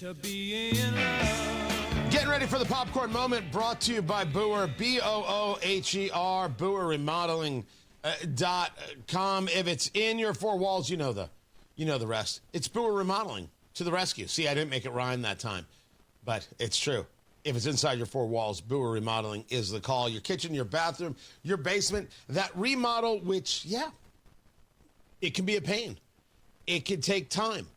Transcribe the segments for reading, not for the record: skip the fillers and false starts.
To be in love. Getting ready for the popcorn moment, brought to you by Booher, B-O-O-H-E-R, BooherRemodeling.com. If it's in your four walls, you know the rest. It's Booher Remodeling to the rescue. See, I didn't make it rhyme that time, but it's true. If it's inside your four walls, Booher Remodeling is the call. Your kitchen, your bathroom, your basement, that remodel, which, yeah, it can be a pain. It can take time.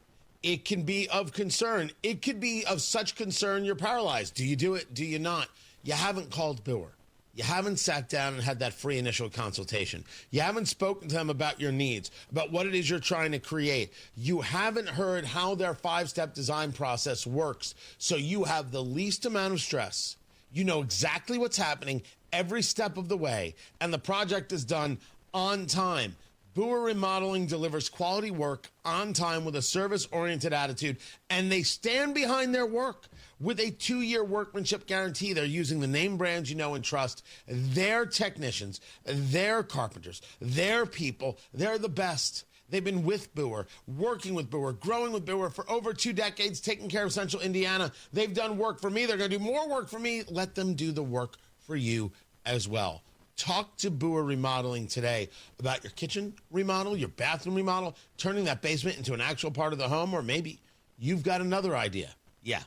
It can be of concern. It could be of such concern you're paralyzed. Do you do it? Do you not? You haven't called Booher. You haven't sat down and had that free initial consultation. You haven't spoken to them about your needs, about what it is you're trying to create. You haven't heard how their 5-step design process works, so you have the least amount of stress. You know exactly what's happening every step of the way, and the project is done on time. Booher Remodeling delivers quality work on time with a service-oriented attitude, and they stand behind their work with a 2-year workmanship guarantee. They're using the name brands you know and trust. Their technicians, their carpenters, their people, they're the best. They've been with Booher, working with Booher, growing with Booher for over 2 decades, taking care of Central Indiana. They've done work for me. They're going to do more work for me. Let them do the work for you as well. Talk to Booher Remodeling today about your kitchen remodel, your bathroom remodel, turning that basement into an actual part of the home, or maybe you've got another idea. Yeah,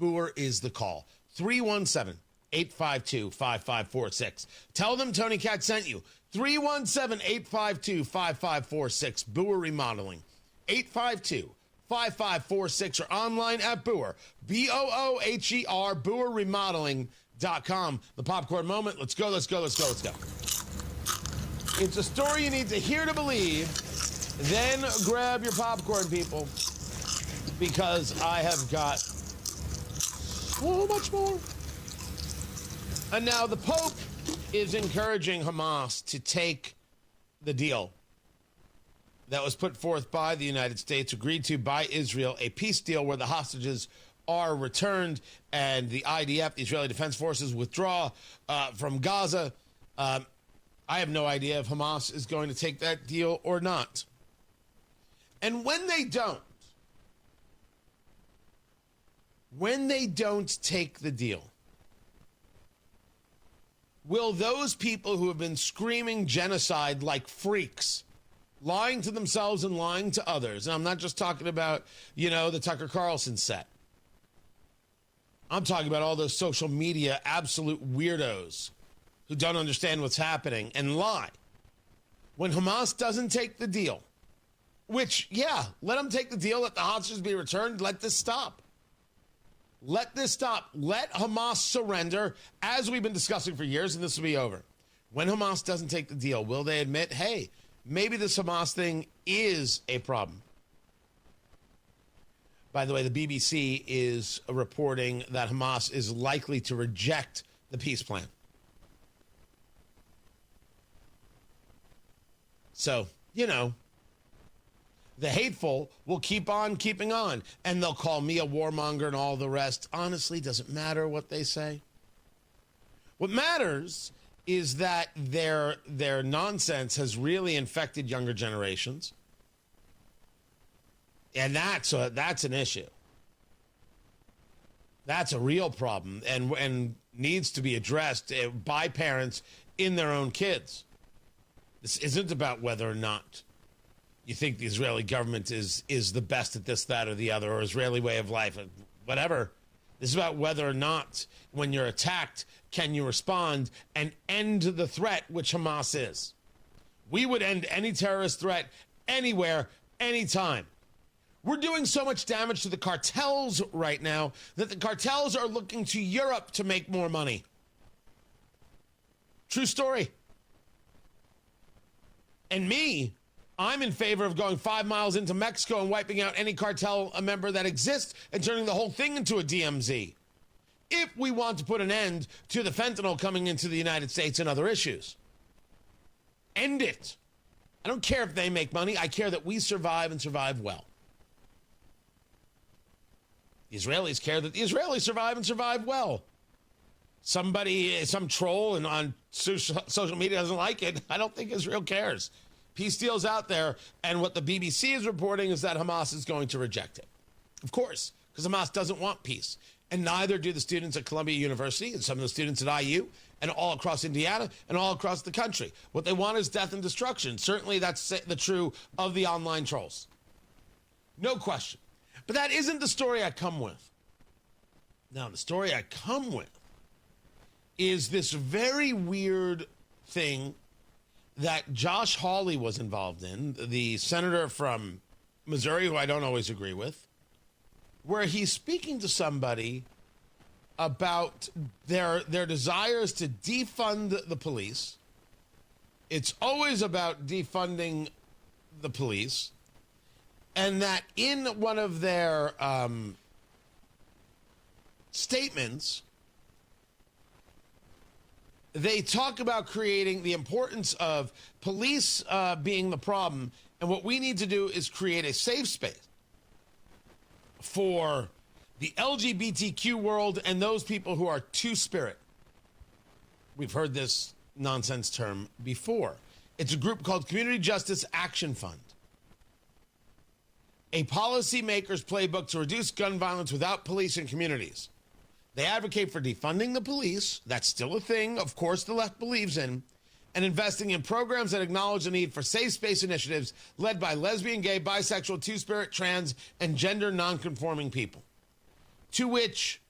Booher is the call. 317-852-5546. Tell them Tony Katz sent you. 317-852-5546. Booher Remodeling. 852-5546 or online at Booher. B-O-O-H-E-R, BooherRemodeling.com. The popcorn moment. Let's go. It's a story you need to hear to believe. Then grab your popcorn, people, because I have got so much more. And now the Pope is encouraging Hamas to take the deal that was put forth by the United States, agreed to by Israel, a peace deal where the hostages are returned and the IDF, the Israeli Defense Forces, withdraw from Gaza. I have no idea if Hamas is going to take that deal or not. And when they don't take the deal, will those people who have been screaming genocide like freaks, lying to themselves and lying to others, and I'm not just talking about, the Tucker Carlson set. I'm talking about all those social media absolute weirdos who don't understand what's happening and lie. When Hamas doesn't take the deal, which, yeah, let them take the deal, let the hostages be returned, let this stop. Let this stop. Let Hamas surrender, as we've been discussing for years, and this will be over. When Hamas doesn't take the deal, will they admit, hey, maybe this Hamas thing is a problem? By the way, the BBC is reporting that Hamas is likely to reject the peace plan. So, the hateful will keep on keeping on, and they'll call me a warmonger and all the rest. Honestly, doesn't matter what they say. What matters is that their nonsense has really infected younger generations. And that's an issue. That's a real problem and needs to be addressed by parents in their own kids. This isn't about whether or not you think the Israeli government is the best at this, that, or the other, or Israeli way of life, whatever. This is about whether or not, when you're attacked, can you respond and end the threat, which Hamas is. We would end any terrorist threat anywhere, anytime. We're doing so much damage to the cartels right now that the cartels are looking to Europe to make more money. True story. And I'm in favor of going 5 miles into Mexico and wiping out any cartel member that exists and turning the whole thing into a DMZ. If we want to put an end to the fentanyl coming into the United States and other issues. End it. I don't care if they make money. I care that we survive and survive well. The Israelis care that the Israelis survive and survive well. Some troll and on social media doesn't like it. I don't think Israel cares. Peace deal's out there, and what the BBC is reporting is that Hamas is going to reject it. Of course, because Hamas doesn't want peace. And neither do the students at Columbia University and some of the students at IU and all across Indiana and all across the country. What they want is death and destruction. Certainly that's the true of the online trolls. No question. But that isn't the story I come with. Now, the story I come with is this very weird thing that Josh Hawley was involved in, the senator from Missouri, who I don't always agree with, where he's speaking to somebody about their desires to defund the police. It's always about defunding the police. And that in one of their statements, they talk about creating the importance of police being the problem. And what we need to do is create a safe space for the LGBTQ world and those people who are two-spirit. We've heard this nonsense term before. It's a group called Community Justice Action Fund. A policymaker's playbook to reduce gun violence without police in communities. They advocate for defunding the police. That's still a thing, of course, the left believes in. And investing in programs that acknowledge the need for safe space initiatives led by lesbian, gay, bisexual, two-spirit, trans, and gender nonconforming people. To which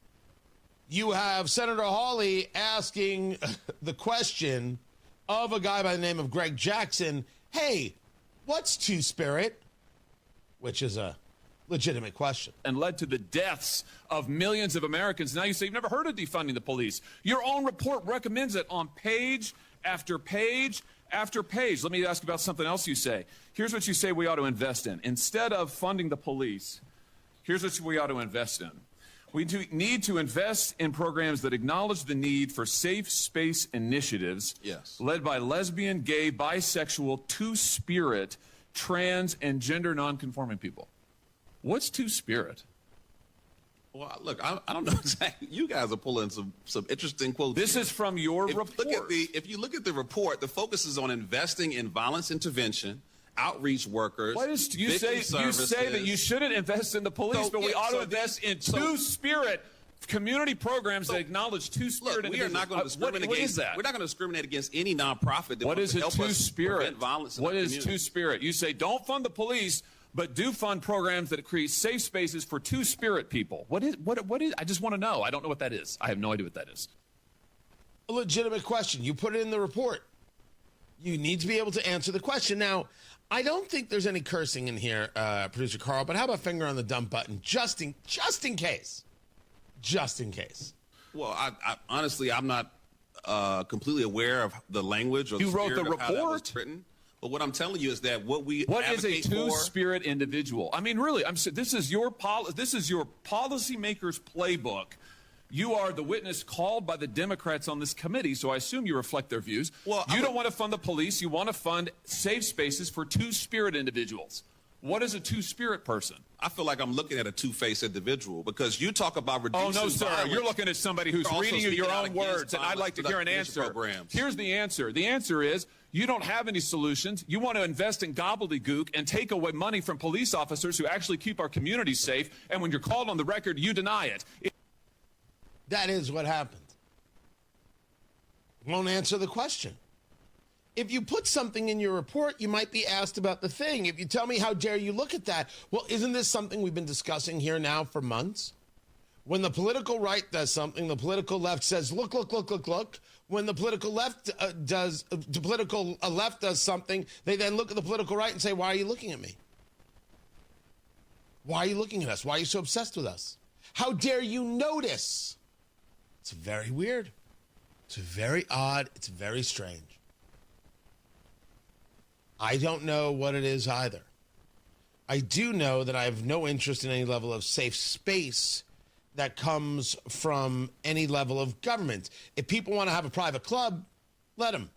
you have Senator Hawley asking the question of a guy by the name of Greg Jackson, hey, what's two-spirit? Which is a legitimate question. And led to the deaths of millions of Americans. Now you say you've never heard of defunding the police. Your own report recommends it on page after page after page. Let me ask about something else you say. Here's what you say we ought to invest in. Instead of funding the police, here's what we ought to invest in. We need to invest in programs that acknowledge the need for safe space initiatives led by lesbian, gay, bisexual, two-spirit, trans, and gender nonconforming people. What's two-spirit? Well, look, I don't know exactly. You guys are pulling some interesting quotes. This is from your report. If you look at the report, the focus is on investing in violence intervention, outreach workers. What is you say that you shouldn't invest in the police, but we ought to invest in two-spirit community programs that acknowledge two-spirit. Look, we are not going to discriminate against that. We're not going to discriminate against any nonprofit that wants to help us prevent violence in the community. What is two-spirit? You say don't fund the police, but do fund programs that create safe spaces for two-spirit people. What is? I just want to know. I don't know what that is. I have no idea what that is. A legitimate question. You put it in the report. You need to be able to answer the question. Now, I don't think there's any cursing in here, Producer Carl, but how about finger on the dump button, just in case? Just in case. Well, I honestly, I'm not completely aware of the language or the spirit of report? how that was written. But what I'm telling you is that what is a two-spirit individual? I mean, really, this is your policymaker's playbook. You are the witness called by the Democrats on this committee, so I assume you reflect their views. Well, you don't want to fund the police. You want to fund safe spaces for two-spirit individuals. What is a two-spirit person? I feel like I'm looking at a two-faced individual because you talk about reducing violence. Oh, no, sir. Violence. You're looking at somebody who's reading you your own words, and I'd like to hear an answer. Programs. Here's the answer. The answer is you don't have any solutions. You want to invest in gobbledygook and take away money from police officers who actually keep our communities safe, and when you're called on the record, you deny it. That is what happened. Won't answer the question. If you put something in your report, you might be asked about the thing. If you tell me, how dare you look at that? Well, isn't this something we've been discussing here now for months? When the political right does something, the political left says, look, look, look, look, look. When the political left does something, they then look at the political right and say, why are you looking at me? Why are you looking at us? Why are you so obsessed with us? How dare you notice? It's very weird. It's very odd. It's very strange. I don't know what it is either. I do know that I have no interest in any level of safe space that comes from any level of government. If people want to have a private club, let them.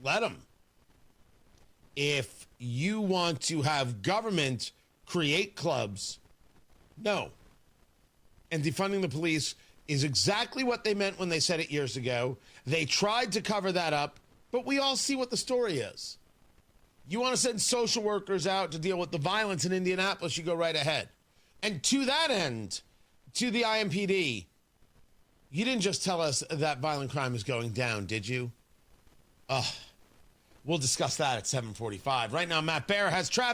Let them. If you want to have government create clubs, no. And defunding the police is exactly what they meant when they said it years ago. They tried to cover that up, but we all see what the story is. You want to send social workers out to deal with the violence in Indianapolis, you go right ahead. And to that end, to the IMPD, you didn't just tell us that violent crime is going down, did you? We'll discuss that at 7:45. Right now, Matt Bear has traffic.